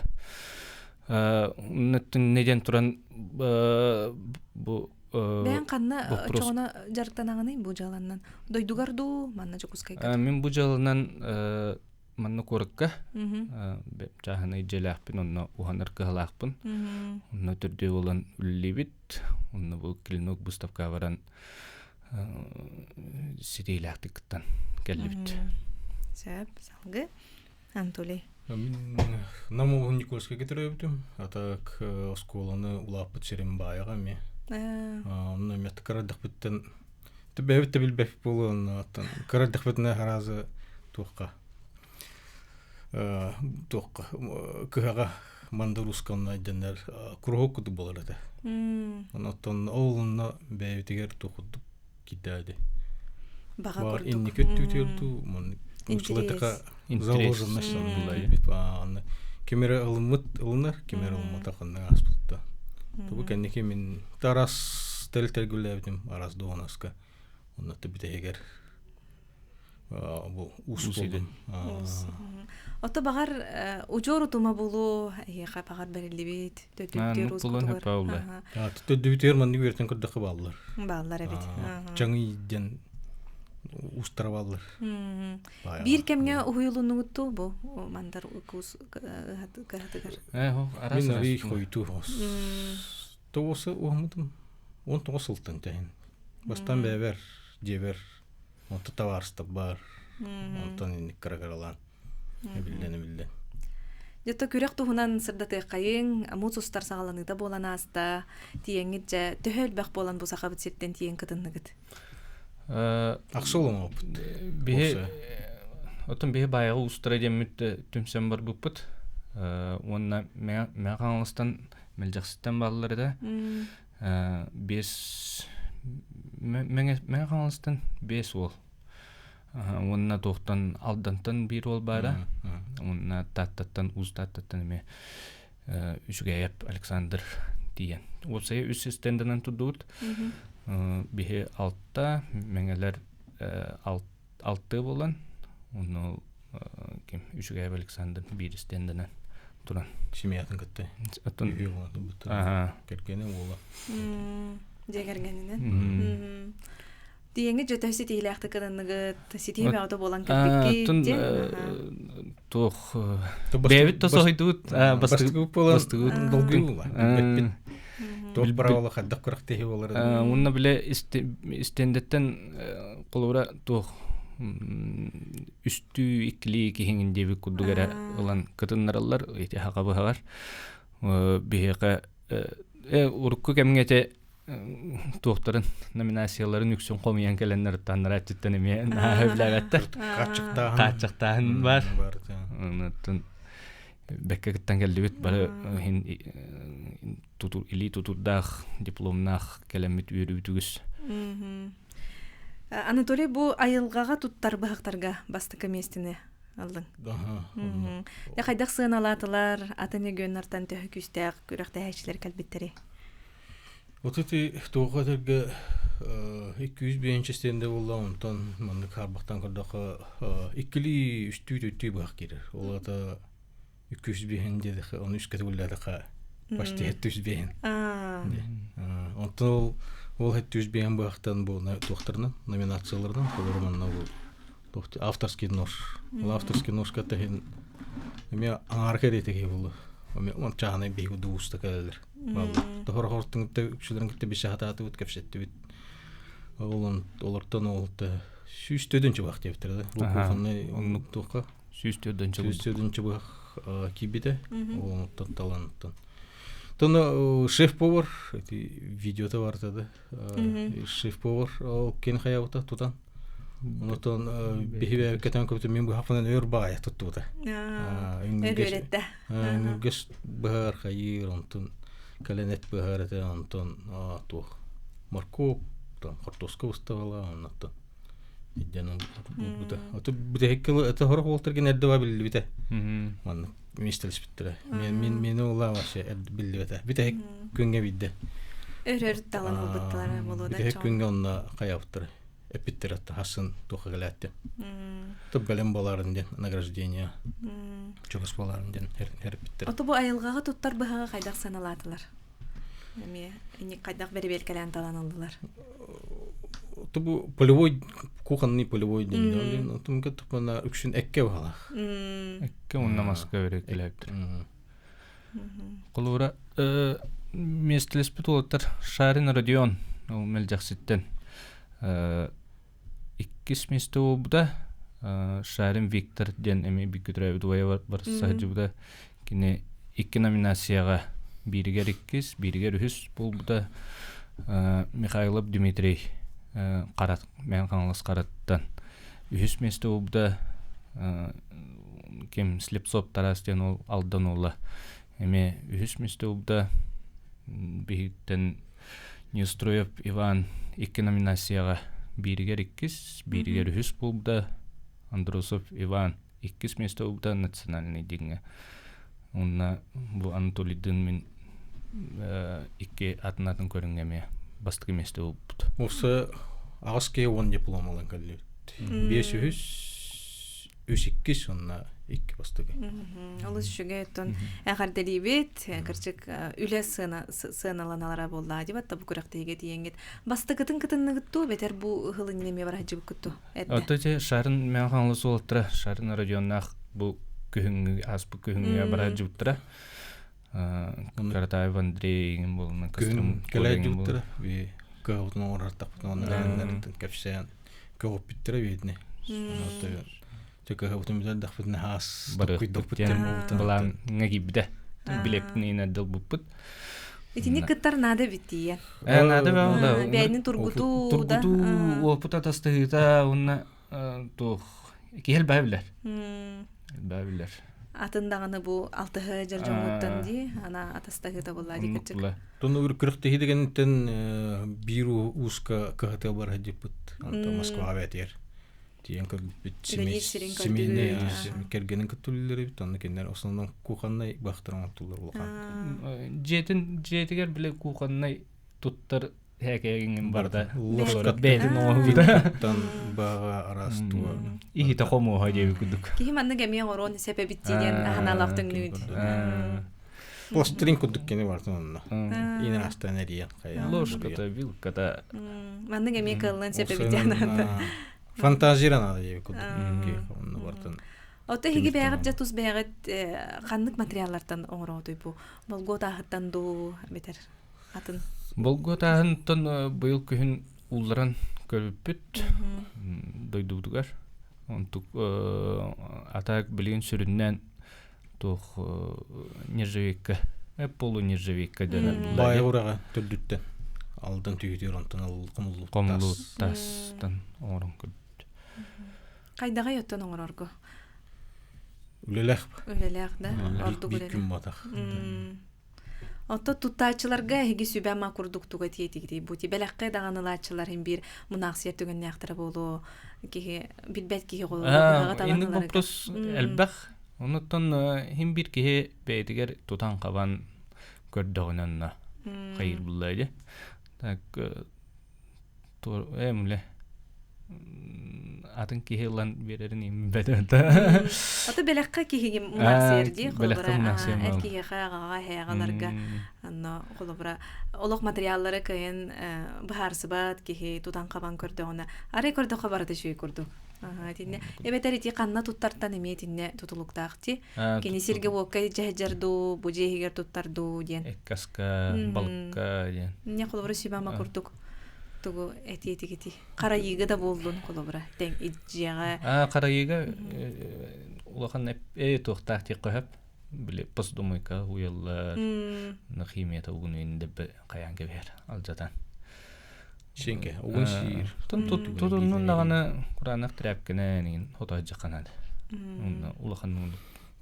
Неден туран бу Бән канна чоғына жарықтанағаны бу жаланнан дойдугарду манна жокускайга. Мен бу жаланан манна коракка жаханы желахпин онна уханар кыгалахпын. Онна түрдө болан үллебит, онна бул клинок буставка баран сидейлактыктан келлибит. Сәп, салгы. Анатолий. Мен намову Никольска кетиребитим. Атак осколаны улаппыт серем баяга ме. Онна мет карадахпыттан тебебит билбек болон аттан карадахпытна харазы туакка. Кыгага мандарусканна денер курокуду болар эте. Онотон олунна бебитигер тукудуп китади. Бар инни көттүтүрдү мон услатыка заложено булай. Кемере ылынар, кемере ылматаканна аспытта. Бу кенеке мен тарас телтергүлебитим арас доонаска. Онотто битегер бу усудум. Ото багар ужору тума болу яка багар берилибит төтүттөр ускутугар. Төтүттөр манны бертен кырдакы баллар. Баллар эбит. Жаңы ден устарабаллар. Бир кемге уюлунугутту бу мандар укус катыгар. Арас. Мен ари койту. Тосы омутум. Он тосылтын тен. Бастан бевер, жебер. Онто товарстап бар. Онтон ини карагаралан. Билден. Жотто күрек туһунан сырдаты кайын, муз устар сагаланыда болан аста, тиеңит жа төһөлбәк болан бу сахабыт септен тиең кытынныгыт. Аксолом опыт. Бихе отон бихе баягы устара демит түмсен бар буппут. Онна мен каңлыстан мелжаксыттан баллары да. Бес мен каңлыстан 5 ол. Онна тоқтан алдантан бир ол бара. Онна таттаттан устаттан эме Үчүгәйеп Александр диен. Олсай үс стендынан тудут. Бихе 6 меңелер 6 болан. Оны кем Үчүгәйеп Александр бир стендынан туран. Семьятын кытты. Атын Керкене ола. Дегергенинен. Диеңи жөтө ситилэхти кыдыныгыт, ситиме ото болан кирпикки де. Тох бэвит тосойдут, Бастыгып болан долгула. Тох баравала хаддак кырактеги болар. Унна биле истендеттен колура тох үстү икли кихиңиндеби кудугара olan кытыннараллар эти хакабыгар. Бихека урукку кемгете тоқтарын номинацияларын үксін қомиян кәлінер таныр әттіттен еме нағыблағаттар. Қатшықтағын бар. Бәкке кіттен кәлді бет бары или тутурдақ дипломнақ кәлемет үйірі бүтігіз. Анатолий, бұл айылғаға туттар бұғақтарға бастықы местіне алдың? Қайдақ сығын алатылар, атыны гөн артан төхі күстәқ, көріқті әйшілер кәлбеттері? Вот эти тоға терге 200 стенде болла, онтан манны карбақтан көрдіқі 2-3 бұғақ керер. Ол ата 200 дедіқі, оны үскеті болдадіқі башты 700. Онтан ол 700 бұғақтан бұл тоқтарынан, номинацияларынан, қолырманна бұл авторский нож. Ол авторский нож кәттіғін аңарқа дейтеге болу. Он чағаны бейгі дуыста кәлелер. Тохор-хортың үкшілерін кітті бесі хататы өт кәпсетті өт. Олардан олды сүйістөдінші бақ дептірді. Оның тұққа сүйістөдінші бақ кебеді. Олардан таланттан. Тоны шеф-повар, видеода бардады. Шеф-повар кен қаяуыта тұтан. Онотон бихибе кетен көптө мен бу хафанан өр бая туттута. Өретте. Үнгөс бахар хайыр онтон каленет бахар эте онтон то марко там картоска уставала онтон. Иденен буда. Ото бдекел это хорох волтерген эддева билди бите. Ман мистер спиттер. Мен ола ваше билди бите. Бите күнгө бидде. Өрөр талан болбуттар болуда. Бите күнгө онна каяптыр. Эпиттератта хасын тоқа галатте. Топ галем боларын ден награждение. Чогос боларын ден хер эпиттер. Ото бу айылгага туттар быга кайдак саналатылар. Эми эни кайдак бербел калан таланылдылар. Ото бу полевой кухонный полевой ден. Ото мга топана үкшүн экке бала. Экке онна маска бере келептир. Колура местелес битулаттар Шарын Родион ол мелжакситтен. Иккис месте обуда Шарин Виктор ден эми бикүтрө дуая бар сахжыбуда кине 2 номинацияга биригер 2, биригер 3 болбуда Михайлов Дмитрий карат мен каңлас караттан 3 месте обуда кем Слепцов Тарас ден ол алдан ола эми 3 месте обуда бихтен Нестроев Иван 2 номинацияга биригер 2, биригер 3 болбуда. Андросов Иван 2 месте болбуда национальный деңе. Онна бу Анатолийдин мен 2 атынатын көрүнгеме бастыгы месте болбуда. Осы агаске 10 диплом алган калды. 5-2 сонна 2 бастыгы. Ол үшүгө тон агарделибет, кырчык үле сыналаналара болду. Дебатта бу көрөктеге тиеңет. Бастыгытын кытынныгытту бетер бу хылын неме бар жибик күттү. Отоже Шарын мен хаңлысы болтура. Шарын районнах бу күнгө аспы күнгө бар жибиттира. Каратаев Андрей болна кастым келедиптира. Ви каутно орартак онлайн капсен. Кооп биттира видне. Чекаха бутумитер дахпыт нахас Барык токуйдок бүттен буттен балан ngagibde. Билептин дыл буппут. Итини кыттар нада битти. Надо было. Бәйнин тургуту да. Тургуту опыт атастыгыта онна тух кихел бәбилер. Бәбилер. Атындаганы бу 6 жыл жомуттан ди, ана атастагыта булла дикетчик. Тон ur кырыкты хидегентен биру уска кахател бар хадиппыт. Анта Москва ветер. Тиен кырбит семейне кергенин көтүллери бит аны кендер основном куханнай бахтыран туллар булган. Жетигер биле куханнай туттар хекегин барда. Лошка бедин оғыда. Тан бага арастуа. Ихи тахому хадеби кудук. Кихи манны гемия орон сепе биттиден ханалактың нүд. Пластырин кудук кене бартын онна. Ина астанерия кая. Ложката, вилката. Манны гемия кылын сепе биттиден. Фантазиран ада ебі кудук. Онна бартын. Ота хиги бәгыт жатус бәгыт қандық материаллардан оңырау дойбу. Болгота ағыттан ду бетер атын. Болготаһынтан быйыл күһүн улларан көрүппүт. Дойдуудугар. Онтук атак билген сүрүннән тух нержавикка. Полу нержавикка дена. Бая урага төрдүттен. Алдан түйүтөр онтан ал комулу тастан орун көрүп. Кайдага йоттон оңорорго. Үлелек. Үлелек да. Орду Бик көрелек. күн батак. Отто туттаачыларга хиги сүбәма курдуктуга тиетигди. Бути беләккә дагынылаачылар һәм бир мунаксер түгән яктыра болу. Киһи билбәт киһи голу. Инде вопрос элбах. Онуттан һәм бир киһи бәйтигер тутан кабан көрдөгөннән хайыр буллайды. Так то эмле атын киһелан берерин имбәдәтә. Ата беләккә киһи мунаксер ди. Беләккә мунаксер. Киһи хага хәгаларга. Анна колобра олог материаллары кайын бахарсыбат киһи тутан кабан көрдөгөнә. Ары көрдө хабарды шуй күрдүк. Тинне эбетери ти канна туттартан эме тинне тутулуктаакти. Кени сирге вокка жахжарду, бу жехигер туттарду ден. Эккаска, балка ден. Не колобра сибама курдук. Тугу эти кара йыга да болдун колобра. Тең иджега. Кара йыга улахан тохтакти кыһап биле постдумойка уялла на химията угунунда каянга бер алжатан. Шенке, угун шиир. Тутунун дагана куранак тряпкене нин хото жаканады. Улахан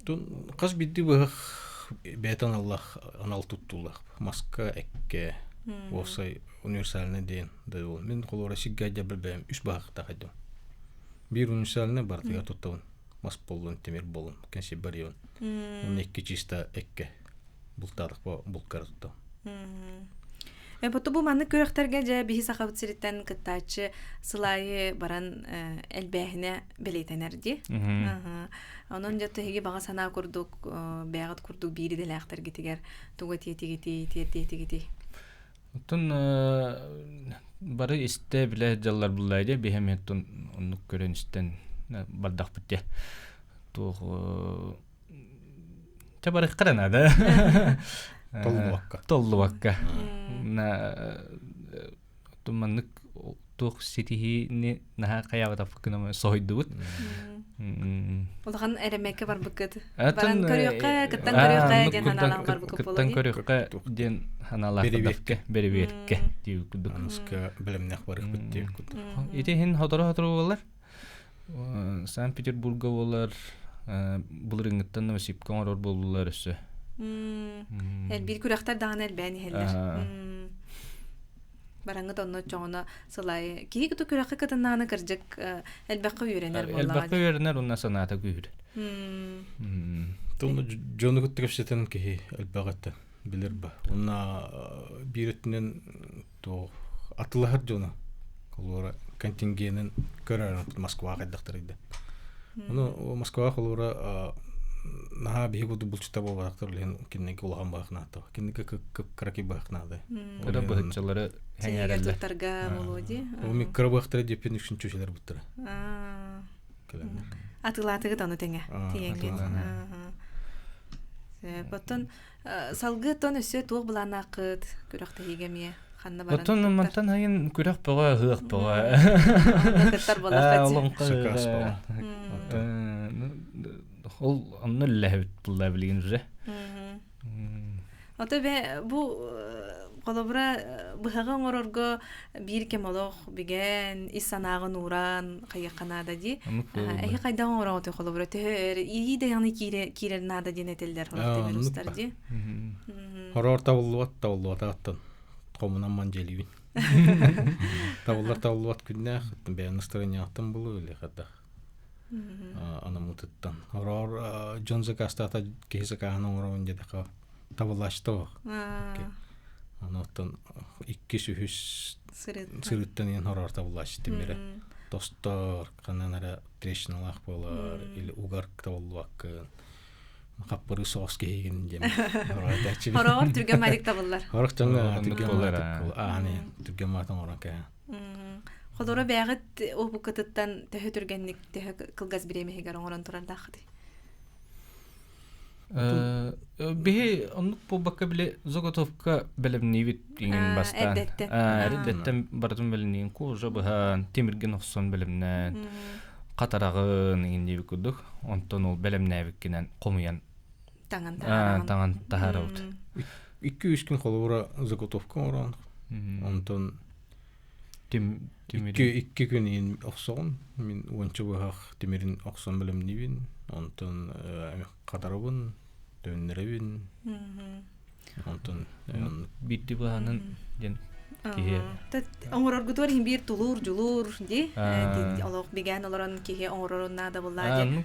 Тун кас бидди бах бетан Аллах анал туттулах. Маска экке осай универсальный ден дайол. Мен колора сиггадя билбем үч бахта кайдым. Бир универсальный бартыга туттун. Мас болдун темир болун. Кенси барион. Некки чиста экке. Бултарык бо булкарытты. Бото бу манны көрөктөргө же бихи сахабыт сириттен кыттаачы сылайы баран элбэхине белейтенерди. Онон жотто хиги бага санаа курдук, бягат курдук бири делектер гитигер туга тиетигити. Тун бары исте биле жаллар буллайды бехеметтун оннук көрөнүстен бардак битте. Ту табарык каранада. Толлубакка. Туманнык тух ситихи не наха каябата фукнама сойдубут. Улахан эремекке бар быкыт. Баран көрөккө, кыттан көрөккө ден ханалар бар быкыт болду. Кыттан көрөккө ден ханалар береберке дип кудук. Анска билемнек барык битти. Итехин хотора болар. Санкт-Петербурга болар. Булрынгыттан Новосибка орор болдулар өсө. Бир күрөктөр даган элбени хеллер. Бараңы тонно чоңна сылай. Кии күтү күрөккө кытыннааны кыржык элбекке үйренер болла. Элбекке үйренер унна санаата күйүр. Тонно жону күттүгөпсетен ки элбегатта билер ба. Унна биретинен то атылар жону. Колора контингенин көрөр Москвага кайдактырды. Уну Москвага колора наха бигуду булчта болбактыр лен кинеге улган бакната. Кинеге краки бакнады. Кыра бахчалары хәңәрәлләр. Тарга болоди. У микробактыр деп пенишин чөчеләр буттыра. Атылатыгы тону теңе. Тиеңген. Потон салгы тон өсө туох булана кыт күрәхтә егемие ханна баран. Отон мантан хайын күрәк бага хык бага. Кыттар булак. Шакас бала. Ол анны ләһбит булла билген же. Ото бе бу колобра быһага оңорорго бир кем олох биген исанагын уран кайыканада ди. Эһи кайда оңорого те колобра төр ии де яны кирер нада денетелдер холотте вирустар ди. Хорор тавыллуат аттан. Комунан манжелибин. Тавыллуат күннәх, бе настроение аттан булу эле хата. Анамутыттан. Хорор Джонза кастата кейсе кахана оңорон дедека тавыллашты. Анаттан 200 сырыттан ен хорор тавыллашты мере. Достор кананара трешналах болар или угар тавыллуак. Каппыры соос кейген дем. Хорор түргә майдык табыллар. Хорор жаңа түргә аны түргә матан оранка. Холора бәгыт о бу кытыттан төһө түргәнник төһө кылгас биремеһигәр оңорон турардахты. Бе оннук по бака биле Зоготовка белемнивит ingen бастан. Эдеттен бардым белнин ку жобахан темирген оксон белемнән. Катарагын ingen дип күдүк. Онтон ул белемнәбиккенен комуян. Таңан тахарыт. 2-3 күн холора Зоготовка оран. Онтон Iki gün in okson min onçuğa demirin okson белемнивин. Онтон катарабын дөннеребин. Онтон битти баһанын ден кие. Оңорор гутор хим бир тулур жулур ди. Алок биген олорон кие оңорорунна да булла ди.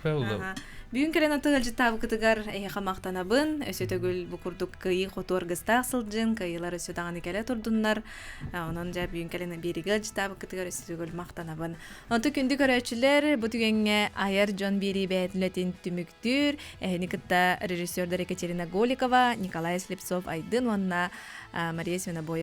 Бүгүн келен атыл житабы кытыгар хамактанабын, өсөтөгүл бу курдук кыйы хоторгыстак сылжын, кыйылар өсөтаганы келе турдуннар. Онон жа бүгүн келен биригел житабы кытыгар өсөтөгүл мактанабын. Онту күндү көрөчүлөр бу түгөнгө Айар Жон бири бетилетин түмүктүр, никытта режиссердер Екатерина Голикова, Николай Слепцов, Айдын Ванна, Мария Свинобоева